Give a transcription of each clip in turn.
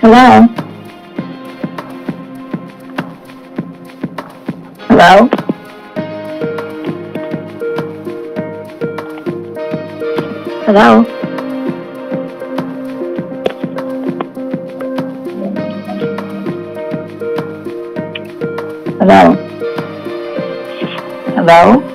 Hello? Hello? Hello? Hello? Hello?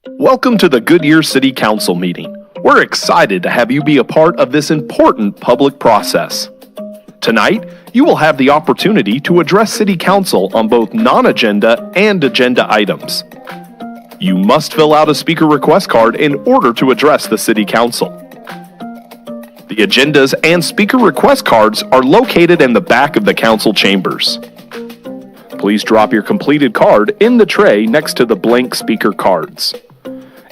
Welcome to the Goodyear City Council meeting. We're excited to have you be a part of this important public process. Tonight, you will have the opportunity to address City Council on both non-agenda and agenda items. You must fill out a speaker request card in order to address the City Council. The agendas and speaker request cards are located in the back of the council chambers. Please drop your completed card in the tray next to the blank speaker cards.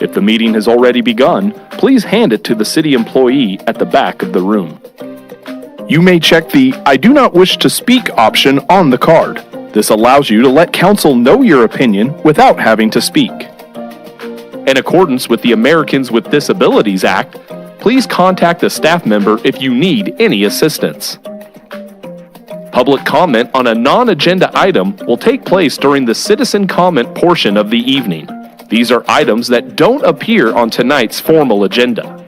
If the meeting has already begun, please hand it to the city employee at the back of the room. You may check the "I do not wish to speak" option on the card. This allows you to let council know your opinion without having to speak. In accordance with the Americans with Disabilities Act, please contact a staff member if you need any assistance. Public comment on a non-agenda item will take place during the citizen comment portion of the evening. These are items that don't appear on tonight's formal agenda.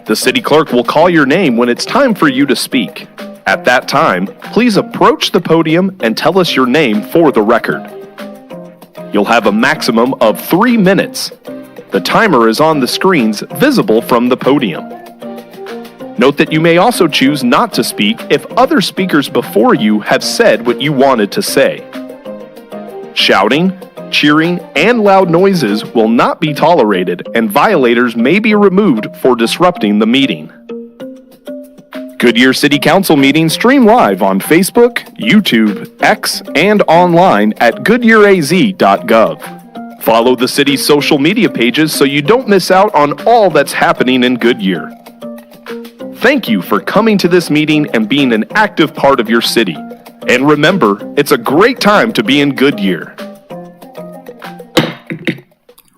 The city clerk will call your name when it's time for you to speak. At that time, please approach the podium and tell us your name for the record. You'll have a maximum of 3 minutes. The timer is on the screens visible from the podium. Note that you may also choose not to speak if other speakers before you have said what you wanted to say. Shouting, cheering, and loud noises will not be tolerated, and violators may be removed for disrupting the meeting. Goodyear City Council meetings stream live on Facebook, YouTube, X, and online at goodyearaz.gov. Follow the city's social media pages so you don't miss out on all that's happening in Goodyear. Thank you for coming to this meeting and being an active part of your city. And remember, it's a great time to be in Goodyear. I'd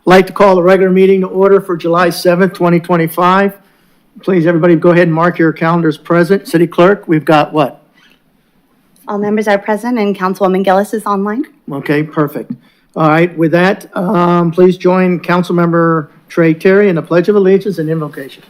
like to call the regular meeting to order for July 7th, 2025. Please, everybody, go ahead and mark your calendars present. City Clerk, we've got what? All members are present and Councilwoman Gillis is online. Okay, perfect. All right, with that, please join Councilmember Trey Terry in the Pledge of Allegiance and invocation.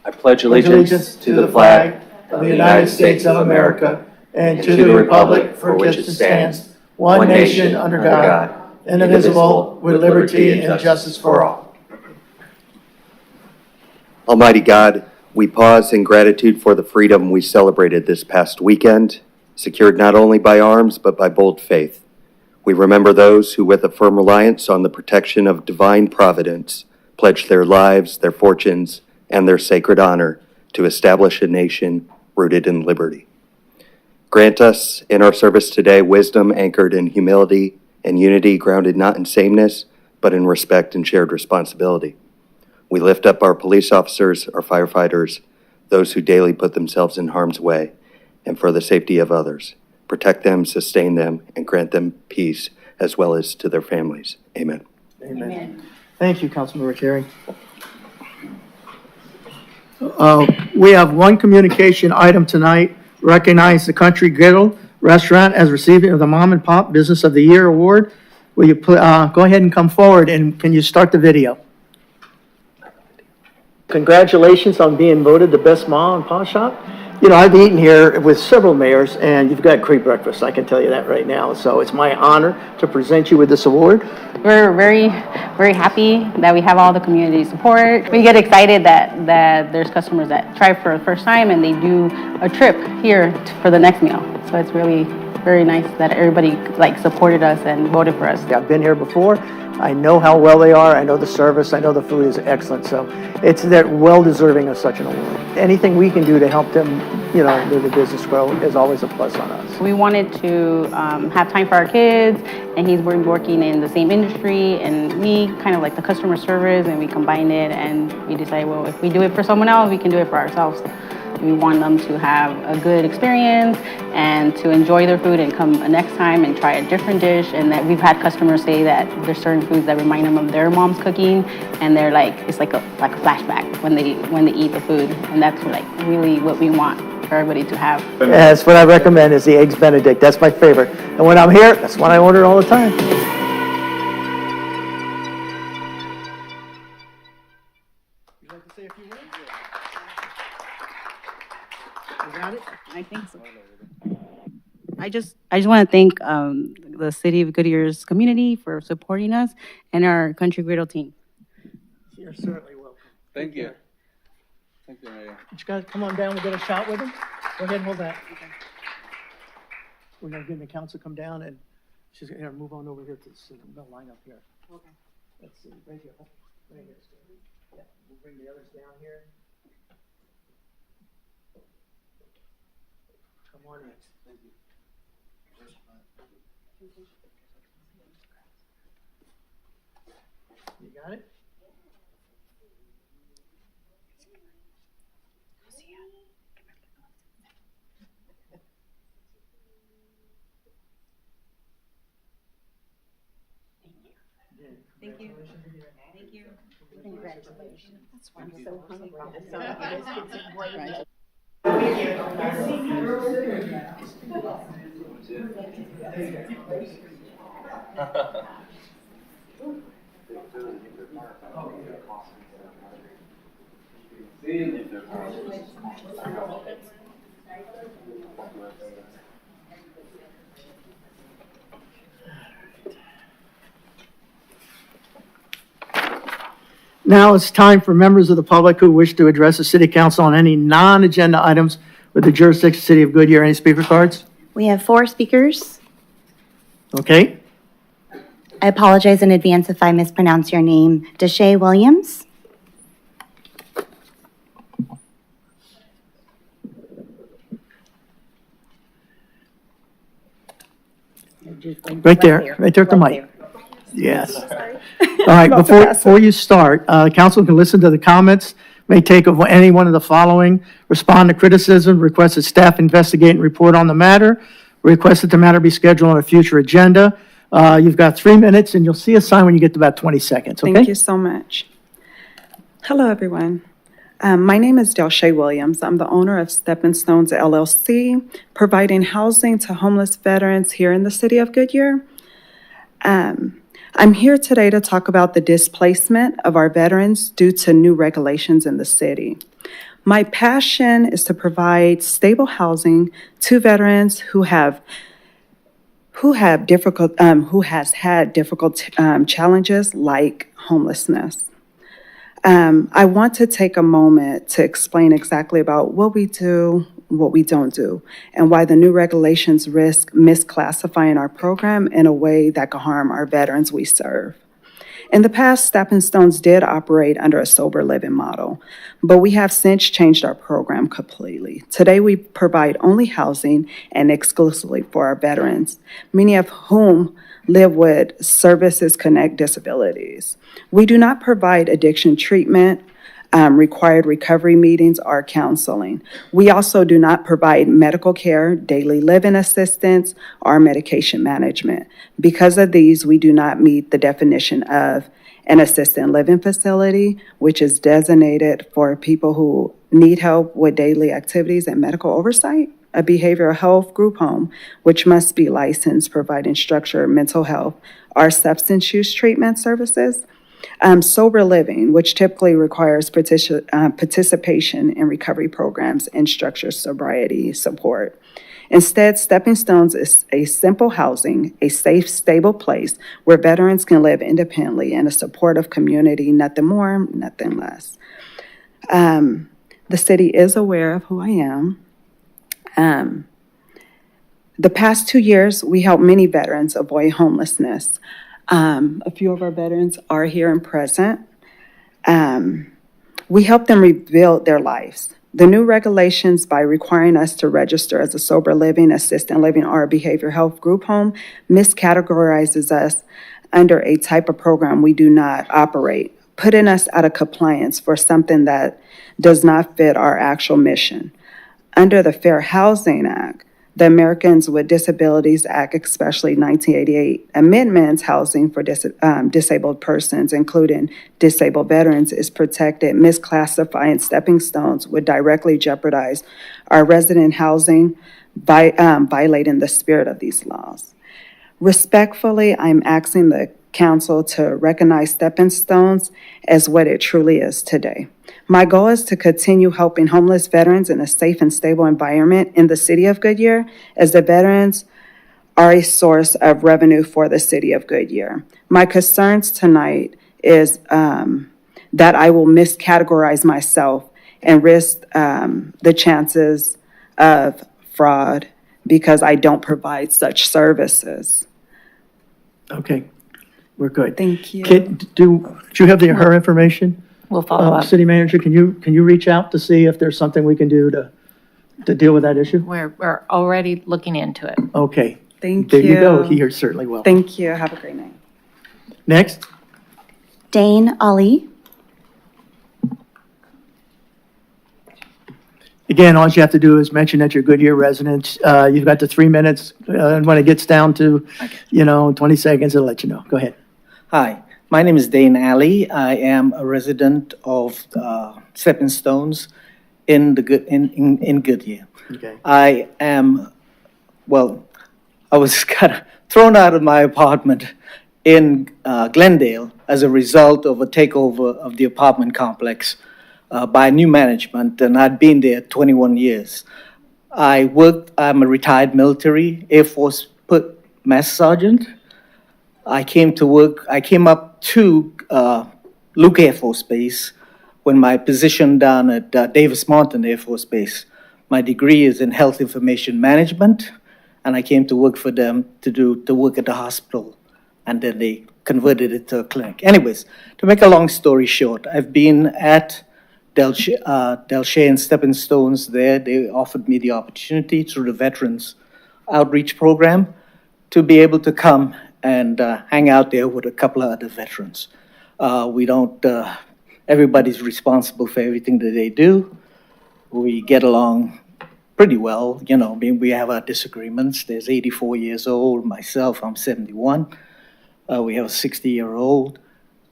I pledge allegiance to the flag of the United States of America and to the republic for which it stands, one nation under God, indivisible, with liberty and justice for all. Almighty God, we pause in gratitude for the freedom we celebrated this past weekend, secured not only by arms but by bold faith. We remember those who, with a firm reliance on the protection of divine providence, pledged their lives, their fortunes, and their sacred honor to establish a nation rooted in liberty. Grant us in our service today wisdom anchored in humility and unity grounded not in sameness, but in respect and shared responsibility. We lift up our police officers, our firefighters, those who daily put themselves in harm's way, and for the safety of others. Protect them, sustain them, and grant them peace as well as to their families. Amen. Amen. Thank you, Councilmember Terry. We have one communication item tonight. Recognize the Country Griddle Restaurant as receiving of the Mom and Pop Business of the Year Award. Will you go ahead and come forward, and can you start the video? Congratulations on being voted the best mom and pop shop. You know, I've eaten here with several mayors, and you've got great breakfast, I can tell you that right now. So it's my honor to present you with this award. We're very, very happy that we have all the community support. We get excited that there's customers that try for the first time and they do a trip here for the next meal. So it's really very nice that everybody supported us and voted for us. I've been here before. I know how well they are. I know the service. I know the food is excellent. So they're well deserving of such an award. Anything we can do to help them, you know, do the business grow is always a plus on us. We wanted to have time for our kids, and he's working in the same industry, and me kind of like the customer service, and we combined it, and we decided, well, if we do it for someone else, we can do it for ourselves. We want them to have a good experience and to enjoy their food and come next time and try a different dish. And that we've had customers say that there's certain foods that remind them of their mom's cooking, and they're like, it's like a flashback when they eat the food. And that's really what we want for everybody to have. That's what I recommend is the Eggs Benedict. That's my favorite. And when I'm here, that's what I order all the time. You'd like to say a few words? You got it? I think so. I just want to thank the City of Goodyear's community for supporting us and our Country Griddle team. You're certainly welcome. Thank you. Thank you, Mayor. You guys come on down and get a shot with him. Go ahead and hold that. We're gonna get the council come down, and she's gonna move on over here to the line up here. Okay. Let's see, right here. Right here. Yeah, we'll bring the others down here. Come on in. Thank you. You got it? Thank you. Thank you. Congratulations. That's wonderful. Now it's time for members of the public who wish to address the city council on any non-agenda items with the jurisdiction of the City of Goodyear. Any speaker cards? We have 4 speakers. Okay. I apologize in advance if I mispronounce your name. Deshae Williams. Right there at the mic. Yes. All right, before you start, council can listen to the comments, may take of any one of the following, respond to criticism, request that staff investigate and report on the matter, request that the matter be scheduled on a future agenda. You've got 3 minutes, and you'll see a sign when you get to about 20 seconds, okay? Thank you so much. Hello, everyone. My name is Deshae Williams. I'm the owner of Stepping Stones LLC, providing housing to homeless veterans here in the city of Goodyear. I'm here today to talk about the displacement of our veterans due to new regulations in the city. My passion is to provide stable housing to veterans who has had difficult challenges like homelessness. I want to take a moment to explain exactly about what we do, what we don't do, and why the new regulations risk misclassifying our program in a way that could harm our veterans we serve. In the past, Stepping Stones did operate under a sober living model, but we have since changed our program completely. Today, we provide only housing and exclusively for our veterans, many of whom live with Services Connect disabilities. We do not provide addiction treatment, required recovery meetings, or counseling. We also do not provide medical care, daily living assistance, or medication management. Because of these, we do not meet the definition of an assisted living facility, which is designated for people who need help with daily activities and medical oversight. A behavioral health group home, which must be licensed, providing structured mental health or substance use treatment services. Sober living, which typically requires participation in recovery programs and structured sobriety support. Instead, Stepping Stones is a simple housing, a safe, stable place where veterans can live independently in a supportive community, nothing more, nothing less. The city is aware of who I am. The past 2 years, we helped many veterans avoid homelessness. A few of our veterans are here and present. We help them rebuild their lives. The new regulations, by requiring us to register as a sober living, assisted living, or a behavioral health group home, miscategorizes us under a type of program we do not operate, putting us out of compliance for something that does not fit our actual mission. Under the Fair Housing Act, the Americans with Disabilities Act, especially 1988, amendments housing for disabled persons, including disabled veterans, is protected. Misclassifying Stepping Stones would directly jeopardize our resident housing by violating the spirit of these laws. Respectfully, I'm asking the council to recognize Stepping Stones as what it truly is today. My goal is to continue helping homeless veterans in a safe and stable environment in the city of Goodyear, as the veterans are a source of revenue for the city of Goodyear. My concerns tonight is that I will miscategorize myself and risk the chances of fraud because I don't provide such services. Okay, we're good. Thank you. Kit, do you have her information? We'll follow up. City manager, can you reach out to see if there's something we can do to deal with that issue? We're already looking into it. Okay. Thank There you go. you. He certainly will. Thank you. Have a great night. Next. Dane Ali. Again, all you have to do is mention that you're Goodyear residents. You've got the 3 minutes, and when it gets down to, 20 seconds, it'll let you know. Go ahead. Hi, my name is Dane Alley. I am a resident of Stepping Stones in Goodyear. Okay. I was kind of thrown out of my apartment in Glendale as a result of a takeover of the apartment complex by new management, and I'd been there 21 years. I'm a retired military Air Force Master Sergeant. I came up to Luke Air Force Base when my position down at Davis Mountain Air Force Base. My degree is in health information management, and I came to work for them to work at the hospital, and then they converted it to a clinic. Anyways, to make a long story short, I've been at Delshea and Stepping Stones there. They offered me the opportunity through the Veterans Outreach Program to be able to come and hang out there with a couple of other veterans. Everybody's responsible for everything that they do. We get along pretty well, we have our disagreements. There's 84 years old, myself, I'm 71. We have a 60-year-old.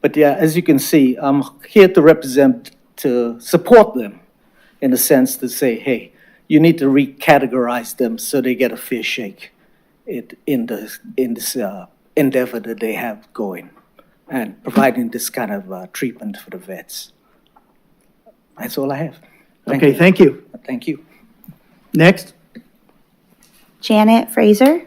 But yeah, as you can see, I'm here to support them in a sense to say, hey, you need to recategorize them so they get a fair shake in this endeavor that they have going and providing this kind of treatment for the vets. That's all I have. Thank you. Thank you. Next. Janet Fraser.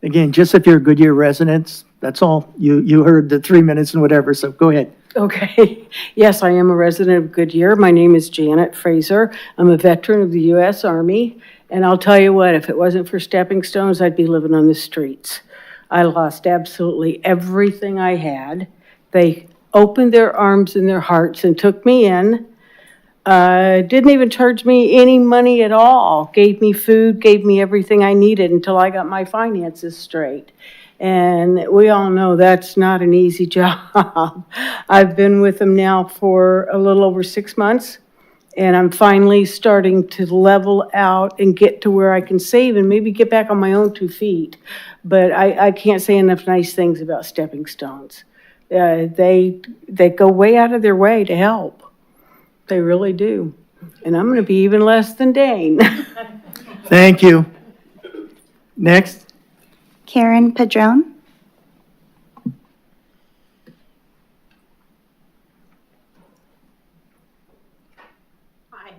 Again, just if you're Goodyear residents, that's all. You heard the 3 minutes and whatever, so go ahead. Okay. Yes, I am a resident of Goodyear. My name is Janet Fraser. I'm a veteran of the U.S. Army. And I'll tell you what, if it wasn't for Stepping Stones, I'd be living on the streets. I lost absolutely everything I had. They opened their arms and their hearts and took me in. Didn't even charge me any money at all. Gave me food, gave me everything I needed until I got my finances straight. And we all know that's not an easy job. I've been with them now for a little over 6 months, and I'm finally starting to level out and get to where I can save and maybe get back on my own 2 feet. But I can't say enough nice things about Stepping Stones. They go way out of their way to help. They really do. And I'm going to be even less than Dane. Thank you. Next. Karen Padron. Hi.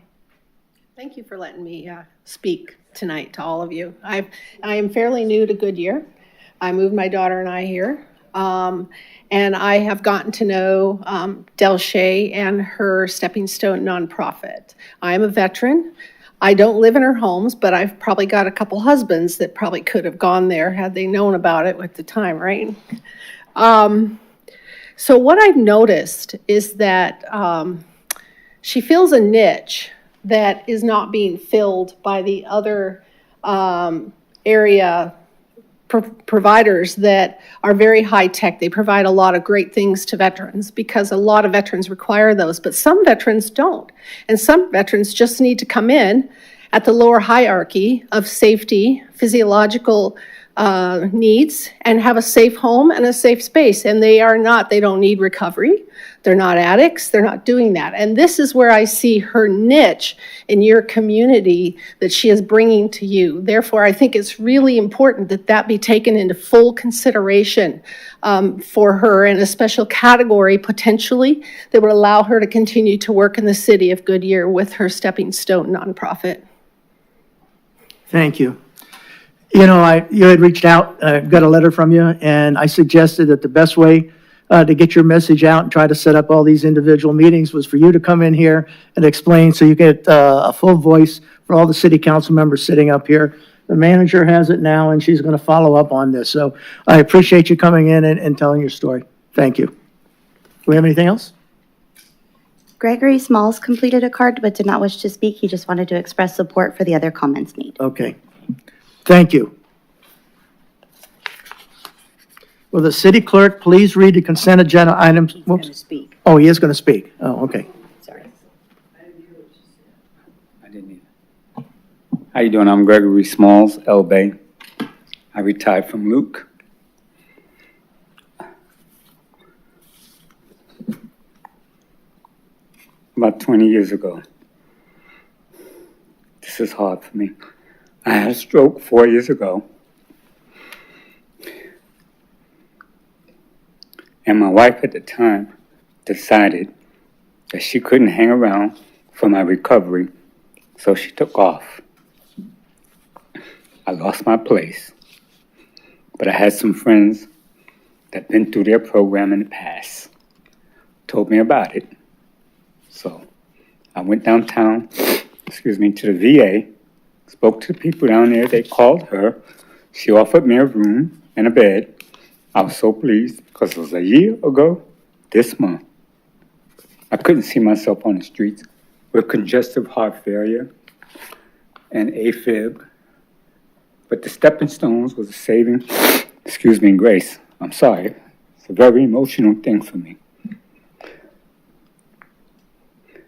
Thank you for letting me speak tonight to all of you. I am fairly new to Goodyear. I moved my daughter and I here. And I have gotten to know Del Shay and her Stepping Stone nonprofit. I am a veteran. I don't live in her homes, but I've probably got a couple husbands that probably could have gone there had they known about it at the time, right? So what I've noticed is that she fills a niche that is not being filled by the other area providers that are very high tech. They provide a lot of great things to veterans because a lot of veterans require those, but some veterans don't. And some veterans just need to come in at the lower hierarchy of safety, physiological needs, and have a safe home and a safe space. And they don't need recovery. They're not addicts. They're not doing that. And this is where I see her niche in your community that she is bringing to you. Therefore, I think it's really important that that be taken into full consideration for her in a special category, potentially, that would allow her to continue to work in the city of Goodyear with her Stepping Stone nonprofit. Thank you. You know, you had reached out, got a letter from you, and I suggested that the best way to get your message out and try to set up all these individual meetings was for you to come in here and explain so you get a full voice for all the city council members sitting up here. The manager has it now, and she's going to follow up on this. So I appreciate you coming in and telling your story. Thank you. Do we have anything else? Gregory Smalls completed a card but did not wish to speak. He just wanted to express support for the other comments made. Okay. Thank you. Will the city clerk please read the consent agenda items? He's going to speak. Oh, he is going to speak. Oh, okay. Sorry. I didn't either. How you doing? I'm Gregory Smalls, El Bay. I retired from Luke. About 20 years ago. This is hard for me. I had a stroke 4 years ago. And my wife at the time decided that she couldn't hang around for my recovery, so she took off. I lost my place, but I had some friends that been through their program in the past, told me about it. So I went downtown, to the VA, spoke to the people down there. They called her. She offered me a room and a bed. I was so pleased because it was a year ago this month. I couldn't see myself on the streets with congestive heart failure and AFib. But the Stepping Stones was a saving, grace. I'm sorry. It's a very emotional thing for me.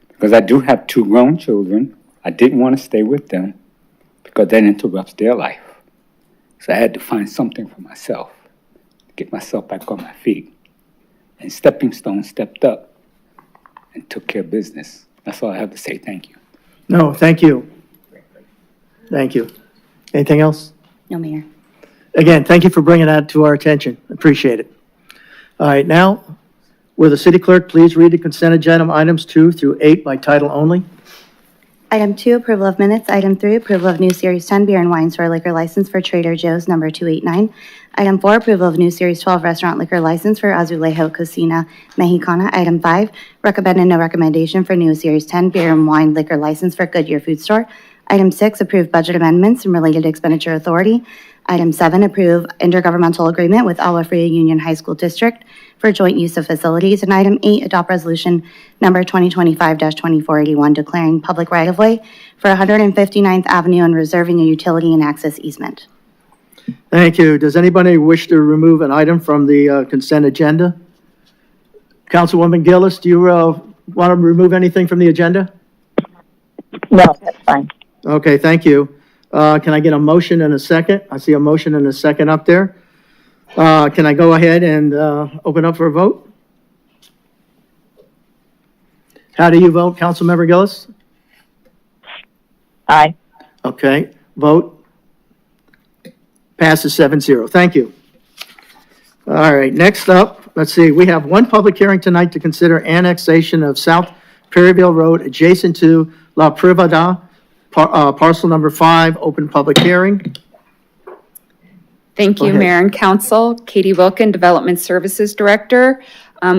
Because I do have 2 grown children. I didn't want to stay with them because that interrupts their life. So I had to find something for myself, to get myself back on my feet. And Stepping Stone stepped up and took care of business. That's all I have to say. Thank you. No, thank you. Thank you. Anything else? No, Mayor. Again, thank you for bringing that to our attention. Appreciate it. All right, now, will the city clerk please read the consent agenda items 2 through 8 by title only? Item 2, approval of minutes. Item 3, approval of new Series 10 beer and wine store liquor license for Trader Joe's number 289. Item 4, approval of new Series 12 restaurant liquor license for Azulejo Cocina Mexicana. Item 5, recommend and no recommendation for new Series 10 beer and wine liquor license for Goodyear Food Store. Item 6, approve budget amendments and related expenditure authority. Item 7, approve intergovernmental agreement with Agua Fria Union High School District for joint use of facilities. And item 8, adopt resolution number 2025-2481 declaring public right-of-way for 159th Avenue and reserving a utility and access easement. Thank you. Does anybody wish to remove an item from the consent agenda? Councilwoman Gillis, do you want to remove anything from the agenda? No, that's fine. Okay, thank you. Can I get a motion and a second? I see a motion and a second up there. Can I go ahead and open up for a vote? How do you vote, Councilmember Gillis? Aye. Okay, vote. Passes 7-0. Thank you. All right, next up, let's see, we have one public hearing tonight to consider annexation of South Perryville Road adjacent to La Privada, parcel number 5, open public hearing. Thank Go you, ahead. Mayor and Council. Katie Wilkin, Development Services Director.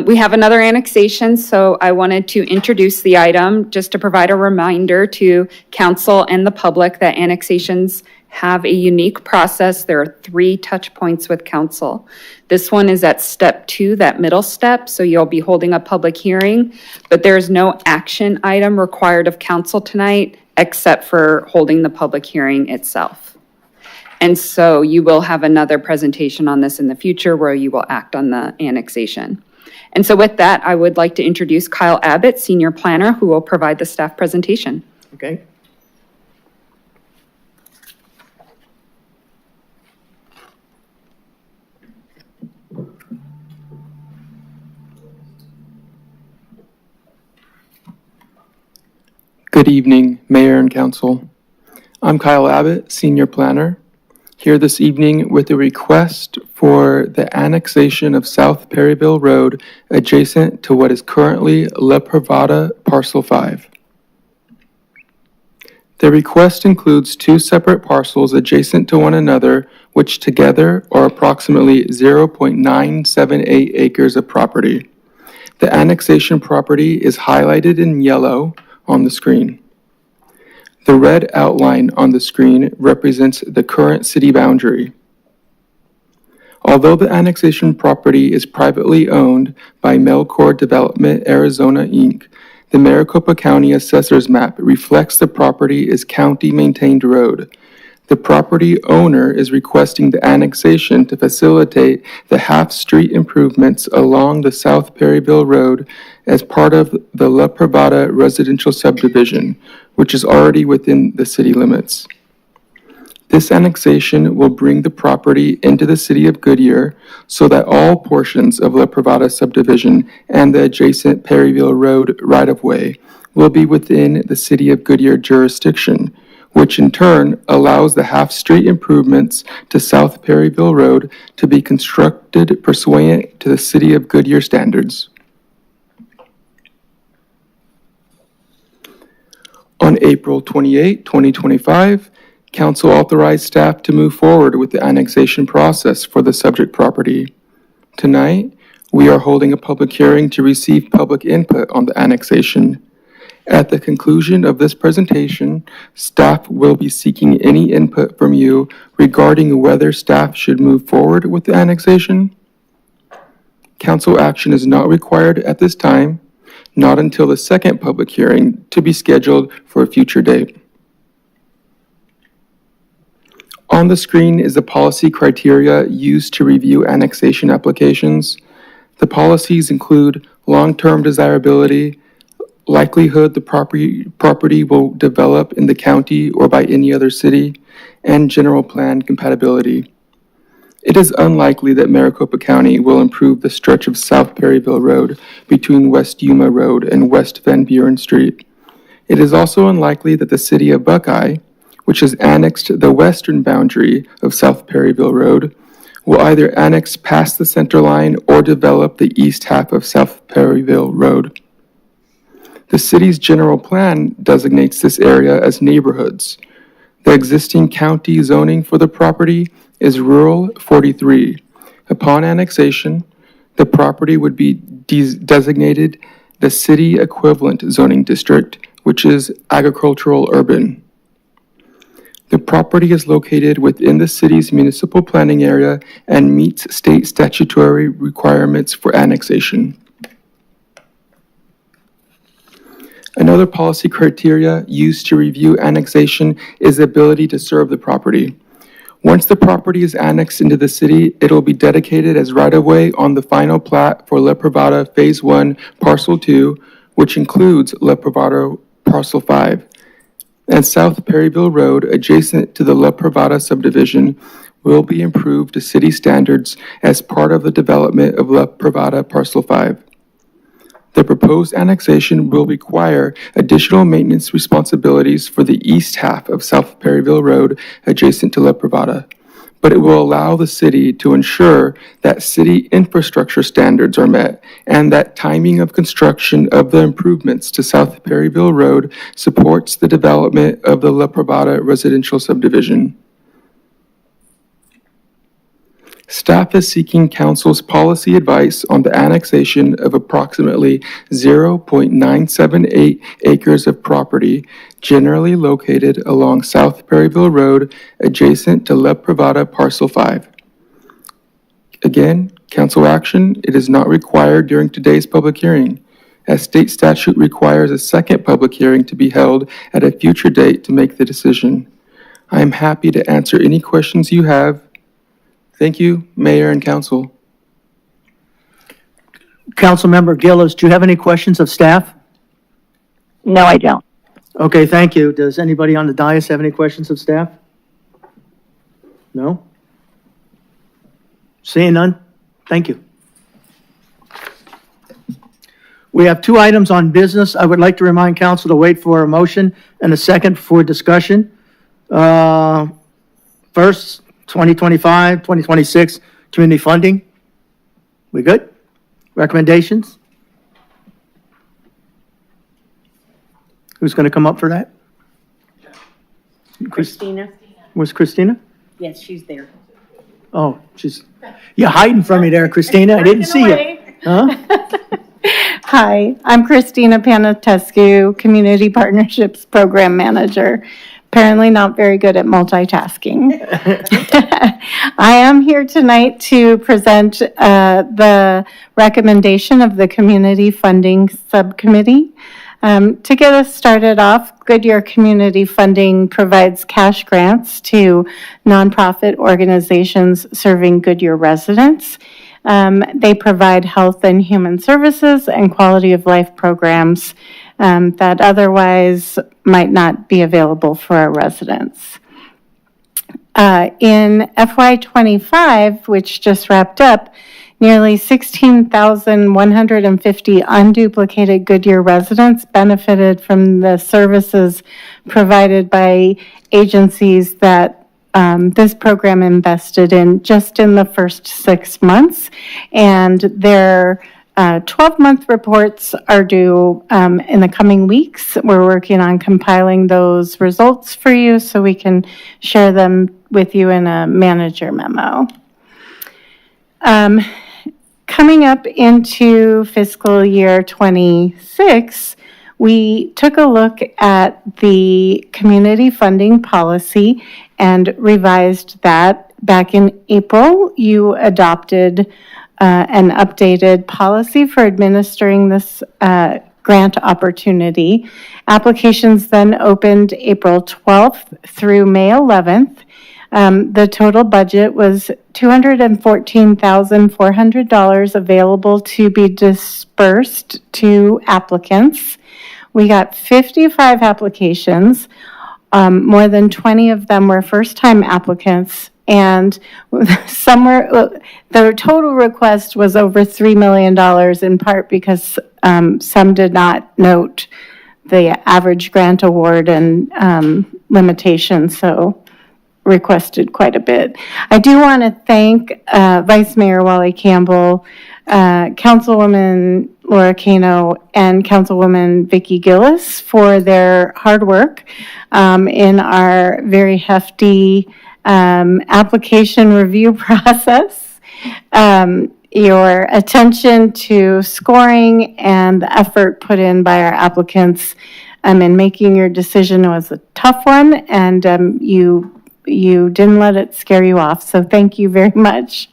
We have another annexation, so I wanted to introduce the item just to provide a reminder to Council and the public that annexations have a unique process. There are 3 touch points with Council. This one is at step 2, that middle step, so you'll be holding a public hearing, but there is no action item required of Council tonight except for holding the public hearing itself. And so you will have another presentation on this in the future where you will act on the annexation. And so with that, I would like to introduce Kyle Abbott, Senior Planner, who will provide the staff presentation. Okay. Good evening, Mayor and Council. I'm Kyle Abbott, Senior Planner, here this evening with a request for the annexation of South Perryville Road adjacent to what is currently La Privada Parcel 5. The request includes 2 separate parcels adjacent to one another, which together are approximately 0.978 acres of property. The annexation property is highlighted in yellow on the screen. The red outline on the screen represents the current city boundary. Although the annexation property is privately owned by Melcor Development Arizona, Inc., the Maricopa County Assessor's Map reflects the property is county-maintained road. The property owner is requesting the annexation to facilitate the half-street improvements along the South Perryville Road as part of the La Privada residential subdivision, which is already within the city limits. This annexation will bring the property into the city of Goodyear so that all portions of La Privada subdivision and the adjacent Perryville Road right-of-way will be within the city of Goodyear jurisdiction, which in turn allows the half-street improvements to South Perryville Road to be constructed pursuant to the city of Goodyear standards. On April 28, 2025, Council authorized staff to move forward with the annexation process for the subject property. Tonight, we are holding a public hearing to receive public input on the annexation. At the conclusion of this presentation, staff will be seeking any input from you regarding whether staff should move forward with the annexation. Council action is not required at this time, not until the second public hearing to be scheduled for a future date. On the screen is the policy criteria used to review annexation applications. The policies include long-term desirability, likelihood the property will develop in the county or by any other city, and general plan compatibility. It is unlikely that Maricopa County will improve the stretch of South Perryville Road between West Yuma Road and West Van Buren Street. It is also unlikely that the city of Buckeye, which has annexed the western boundary of South Perryville Road, will either annex past the center line or develop the east half of South Perryville Road. The city's general plan designates this area as neighborhoods. The existing county zoning for the property is Rural 43. Upon annexation, the property would be designated the city equivalent zoning district, which is agricultural urban. The property is located within the city's municipal planning area and meets state statutory requirements for annexation. Another policy criteria used to review annexation is the ability to serve the property. Once the property is annexed into the city, it will be dedicated as right-of-way on the final plat for La Privada Phase 1, Parcel 2, which includes La Privada Parcel 5. And South Perryville Road, adjacent to the La Privada subdivision, will be improved to city standards as part of the development of La Privada Parcel 5. The proposed annexation will require additional maintenance responsibilities for the east half of South Perryville Road adjacent to La Privada, but it will allow the city to ensure that city infrastructure standards are met and that timing of construction of the improvements to South Perryville Road supports the development of the La Privada residential subdivision. Staff is seeking council's policy advice on the annexation of approximately 0.978 acres of property generally located along South Perryville Road adjacent to La Privada Parcel 5. Again, council action, it is not required during today's public hearing, as state statute requires a second public hearing to be held at a future date to make the decision. I am happy to answer any questions you have. Thank you, Mayor and Council. Councilmember Gillis, do you have any questions of staff? No, I don't. Okay, thank you. Does anybody on the dais have any questions of staff? No? Seeing none? Thank you. We have two items on business. I would like to remind council to wait for a motion and a second for discussion. First, 2025, 2026 community funding. We good? Recommendations? Who's going to come up for that? Christina? Where's Christina? Yes, she's there. Oh, you're hiding from me there, Christina. I didn't see you. Huh? Hi, I'm Christina Panatescu, Community Partnerships Program Manager. Apparently not very good at multitasking. I am here tonight to present the recommendation of the Community Funding Subcommittee. To get us started off, Goodyear Community Funding provides cash grants to nonprofit organizations serving Goodyear residents. They provide health and human services and quality of life programs that otherwise might not be available for our residents. In FY25, which just wrapped up, nearly 16,150 unduplicated Goodyear residents benefited from the services provided by agencies that this program invested in just in the first 6 months, and their 12-month reports are due in the coming weeks. We're working on compiling those results for you so we can share them with you in a manager memo. Coming up into fiscal year 26, we took a look at the community funding policy and revised that. Back in April, you adopted an updated policy for administering this grant opportunity. Applications then opened April 12th through May 11th. The total budget was $214,400 available to be dispersed to applicants. We got 55 applications. More than 20 of them were first-time applicants, and the total request was over $3 million, in part because some did not note the average grant award and limitations, so requested quite a bit. I do want to thank Vice Mayor Wally Campbell, Councilwoman Laura Cano, and Councilwoman Vicki Gillis for their hard work in our very hefty application review process. Your attention to scoring and the effort put in by our applicants And making your decision was a tough one, and you didn't let it scare you off. So thank you very much.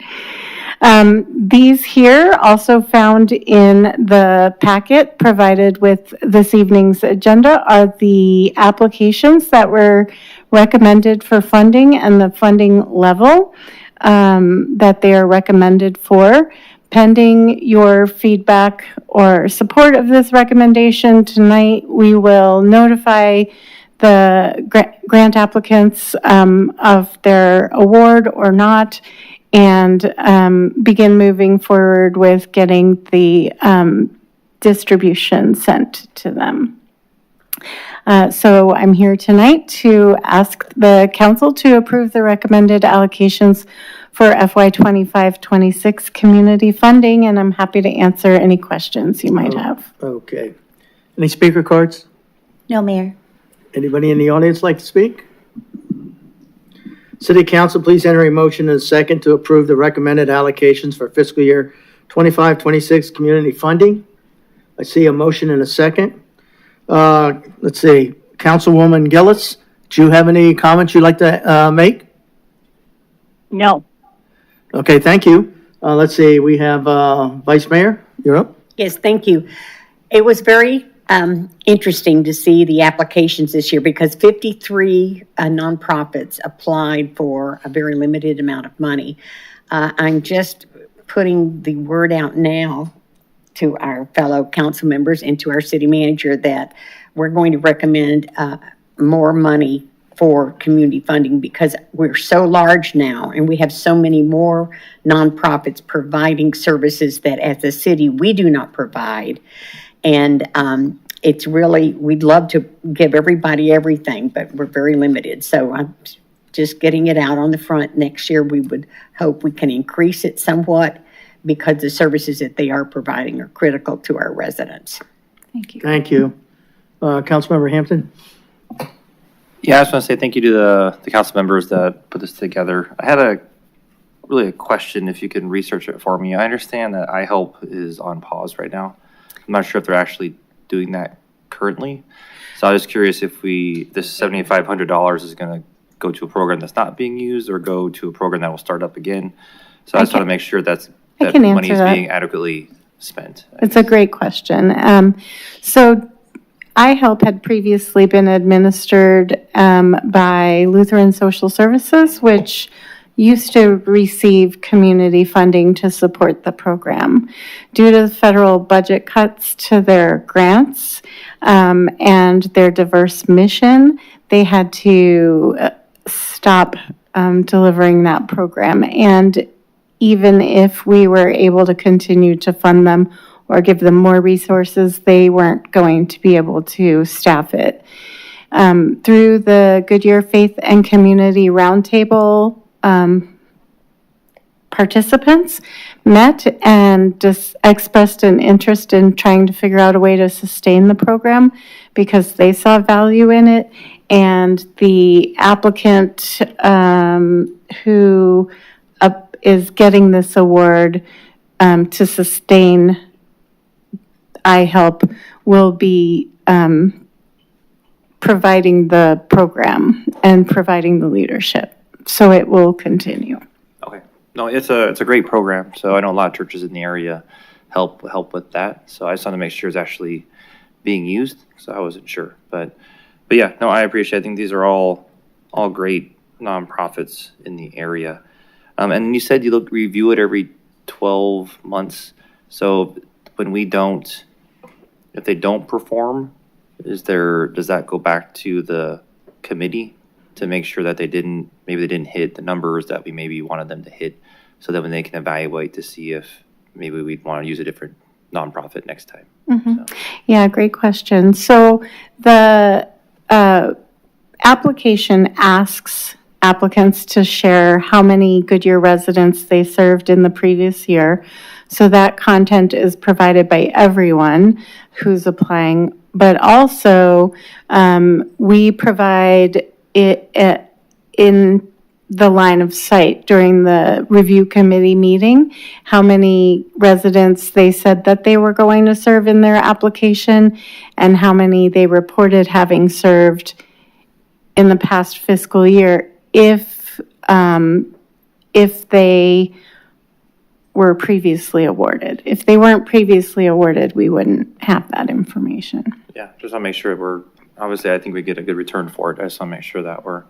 These here, also found in the packet provided with this evening's agenda, are the applications that were recommended for funding and the funding level that they are recommended for. Pending your feedback or support of this recommendation tonight, we will notify the grant applicants of their award or not, and begin moving forward with getting the distribution sent to them. So I'm here tonight to ask the council to approve the recommended allocations for FY 25-26 community funding, and I'm happy to answer any questions you might have. Okay. Any speaker cards? No, Mayor. Anybody in the audience like to speak? City Council, please enter a motion in a second to approve the recommended allocations for fiscal year 25-26 community funding. I see a motion in a second. Let's see, Councilwoman Gillis, do you have any comments you'd like to make? No. Okay, thank you. Let's see, we have Vice Mayor, you're up. Yes, thank you. It was very interesting to see the applications this year because 53 nonprofits applied for a very limited amount of money. I'm just putting the word out now to our fellow council members and to our city manager that we're going to recommend more money for community funding because we're so large now and we have so many more nonprofits providing services that as a city we do not provide. And it's really, we'd love to give everybody everything, but we're very limited. So I'm just getting it out on the front. Next year, we would hope we can increase it somewhat because the services that they are providing are critical to our residents. Thank you. Thank you. Councilmember Hampton? Yeah, I just want to say thank you to the council members that put this together. I had a question, if you can research it for me. I understand that iHelp is on pause right now. I'm not sure if they're actually doing that currently. So I was curious if this $7,500 is going to go to a program that's not being used or go to a program that will start up again. So I just want to make sure that money is being adequately spent. It's a great question. So iHelp had previously been administered by Lutheran Social Services, which used to receive community funding to support the program. Due to the federal budget cuts to their grants and their diverse mission, they had to stop delivering that program. And even if we were able to continue to fund them or give them more resources, they weren't going to be able to staff it. Through the Goodyear Faith and Community Roundtable, participants met and just expressed an interest in trying to figure out a way to sustain the program because they saw value in it. And the applicant who is getting this award to sustain iHelp will be providing the program and providing the leadership. So it will continue. Okay. No, it's a great program. So I know a lot of churches in the area help with that. So I just want to make sure it's actually being used. So I wasn't sure, but yeah, no, I appreciate it. I think these are all great nonprofits in the area. And you said you review it every 12 months. So when if they don't perform, does that go back to the committee to make sure that they didn't hit the numbers that we maybe wanted them to hit, so that when they can evaluate to see if maybe we'd want to use a different nonprofit next time? Mm-hmm. So. Yeah, great question. So the application asks applicants to share how many Goodyear residents they served in the previous year. So that content is provided by everyone who's applying, but also we provide it in the line of sight during the review committee meeting, how many residents they said that they were going to serve in their application, and how many they reported having served in the past fiscal year if they were previously awarded. If they weren't previously awarded, we wouldn't have that information. Yeah, just want to make sure obviously I think we get a good return for it. I just want to make sure that we're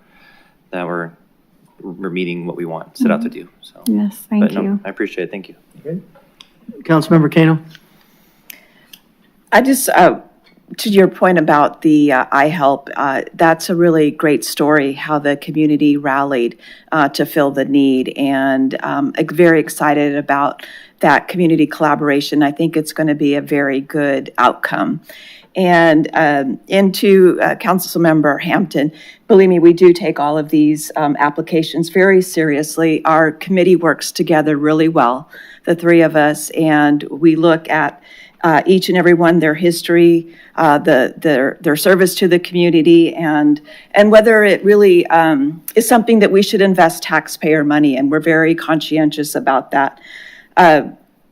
meeting what we want, set out to do, so. Yes, thank you. I appreciate it, thank you. Councilmember Kano? I just, to your point about the iHelp, that's a really great story, how the community rallied to fill the need, and very excited about that community collaboration. I think it's going to be a very good outcome. And into Councilmember Hampton, believe me, we do take all of these applications very seriously. Our committee works together really well, the three of us, and we look at each and every one, their history, their service to the community, and whether it really is something that we should invest taxpayer money in. We're very conscientious about that.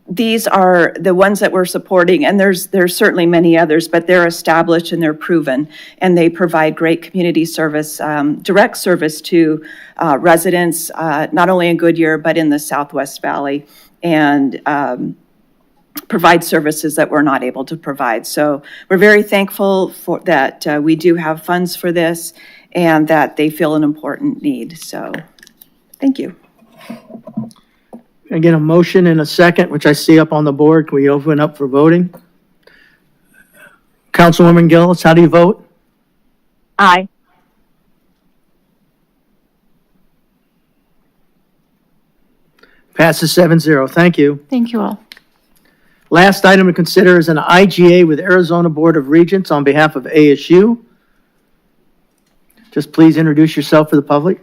These are the ones that we're supporting, and there's certainly many others, but they're established and they're proven, and they provide great community service, direct service to residents, not only in Goodyear, but in the Southwest Valley, and provide services that we're not able to provide. So we're very thankful for that we do have funds for this, and that they feel an important need. So thank you. Again, a motion and a second, which I see up on the board. Can we open up for voting? Councilwoman Gillis, how do you vote? Aye. Passes 7-0. Thank you. Thank you all. Last item to consider is an IGA with Arizona Board of Regents on behalf of ASU. Just please introduce yourself for the public.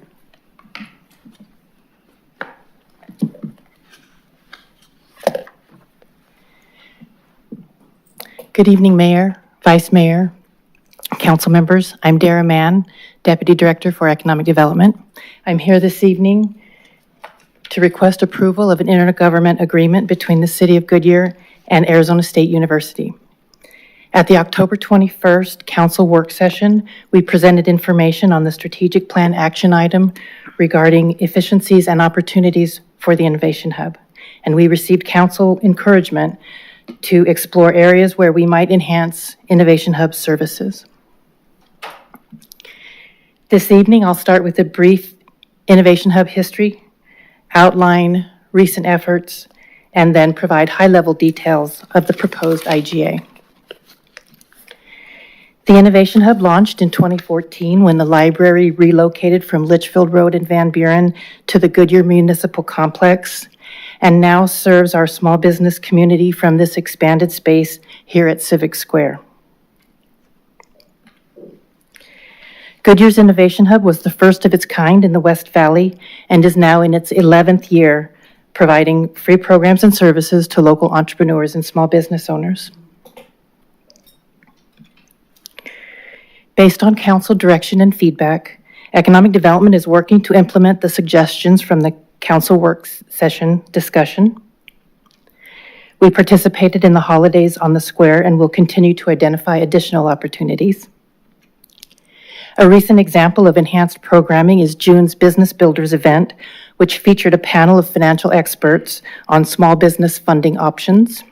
Good evening, Mayor, Vice Mayor, Council members. I'm Dara Mann, Deputy Director for Economic Development. I'm here this evening to request approval of an intergovernment agreement between the City of Goodyear and Arizona State University. At the October 21st Council work session, we presented information on the strategic plan action item regarding efficiencies and opportunities for the Innovation Hub. And we received Council encouragement to explore areas where we might enhance Innovation Hub services. This evening, I'll start with a brief Innovation Hub history, outline recent efforts, and then provide high-level details of the proposed IGA. The Innovation Hub launched in 2014 when the library relocated from Litchfield Road in Van Buren to the Goodyear Municipal Complex, and now serves our small business community from this expanded space here at Civic Square. Goodyear's Innovation Hub was the first of its kind in the West Valley and is now in its 11th year, providing free programs and services to local entrepreneurs and small business owners. Based on council direction and feedback, Economic Development is working to implement the suggestions from the council work session discussion. We participated in the holidays on the square and will continue to identify additional opportunities. A recent example of enhanced programming is June's Business Builders event, which featured a panel of financial experts on small business funding options.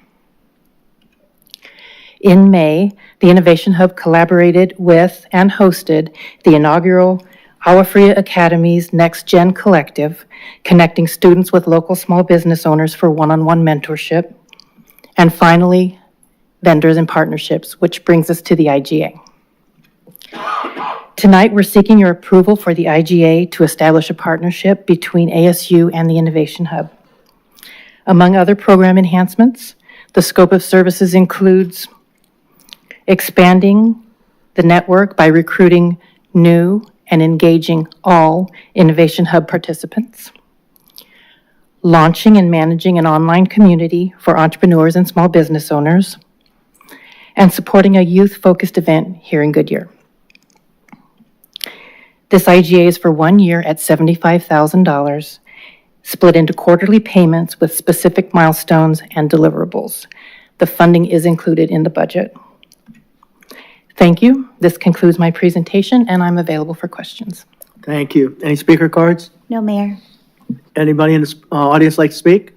In May, the Innovation Hub collaborated with and hosted the inaugural Awafria Academy's Next Gen Collective, connecting students with local small business owners for one-on-one mentorship. And finally, vendors and partnerships, which brings us to the IGA. Tonight, we're seeking your approval for the IGA to establish a partnership between ASU and the Innovation Hub. Among other program enhancements, the scope of services includes expanding the network by recruiting new and engaging all Innovation Hub participants, launching and managing an online community for entrepreneurs and small business owners, and supporting a youth-focused event here in Goodyear. This IGA is for 1 year at $75,000, split into quarterly payments with specific milestones and deliverables. The funding is included in the budget. Thank you. This concludes my presentation, and I'm available for questions. Thank you. Any speaker cards? No, Mayor. Anybody in the audience like to speak?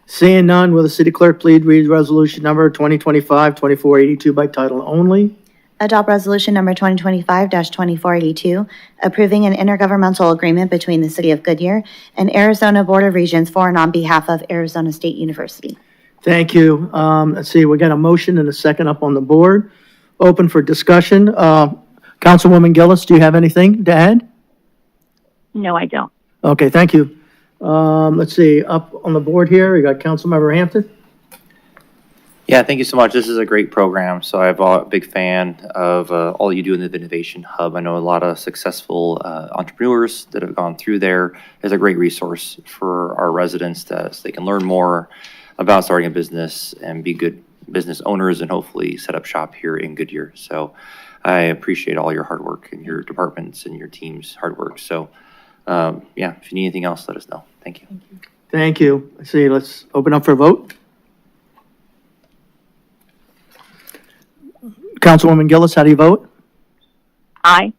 Seeing none, will the city clerk please read resolution number 2025-2482 by title only? Adopt resolution number 2025-2482, approving an intergovernmental agreement between the City of Goodyear and Arizona Board of Regents for and on behalf of Arizona State University. Thank you. Let's see, we got a motion and a second up on the board. Open for discussion. Councilwoman Gillis, do you have anything to add? No, I don't. Okay, thank you. Let's see, up on the board here, we got Councilmember Hampton. Yeah, thank you so much. This is a great program. So I'm a big fan of all you do in the Innovation Hub. I know a lot of successful entrepreneurs that have gone through there. It's a great resource for our residents so they can learn more about starting a business and be good business owners and hopefully set up shop here in Goodyear. So I appreciate all your hard work and your departments and your team's hard work. So yeah, if you need anything else, let us know. Thank you. Thank you. Let's see, let's open up for a vote. Councilwoman Gillis, how do you vote? Aye.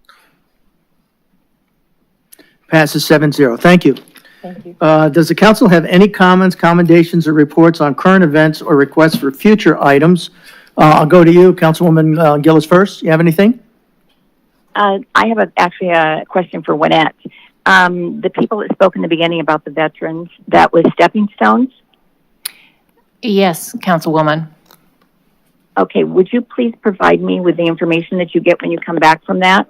Passes 7-0. Thank you. Thank you. Does the council have any comments, commendations, or reports on current events or requests for future items? I'll go to you, Councilwoman Gillis first. You have anything? I have actually a question for Winnette. The people that spoke in the beginning about the veterans, that was stepping stones? Yes, Councilwoman. Okay, would you please provide me with the information that you get when you come back from that?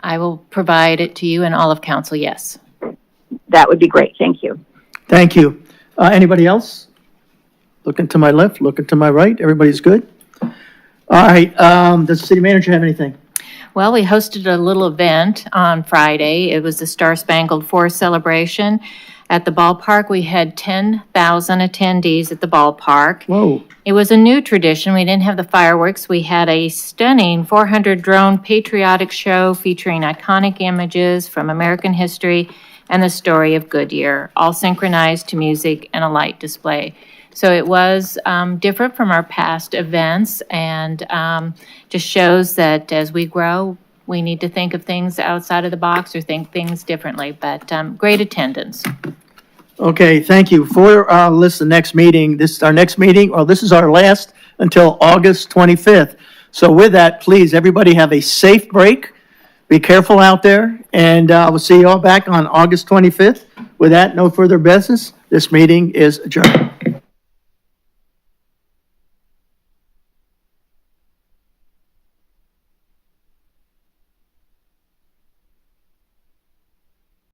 I will provide it to you and all of council, yes. That would be great. Thank you. Thank you. Anybody else? Looking to my left, looking to my right. Everybody's good? All right. Does the city manager have anything? Well, we hosted a little event on Friday. It was the Star Spangled Forest celebration at the ballpark. We had 10,000 attendees at the ballpark. Whoa. It was a new tradition. We didn't have the fireworks. We had a stunning 400 drone patriotic show featuring iconic images from American history and the story of Goodyear, all synchronized to music and a light display. So it was different from our past events and just shows that as we grow, we need to think of things outside of the box or think things differently, but great attendance. Okay, thank you. For our list, the next meeting, this is our next meeting, or this is our last until August 25th. So with that, please, everybody have a safe break. Be careful out there, and we'll see you all back on August 25th. With that, no further business. This meeting is adjourned.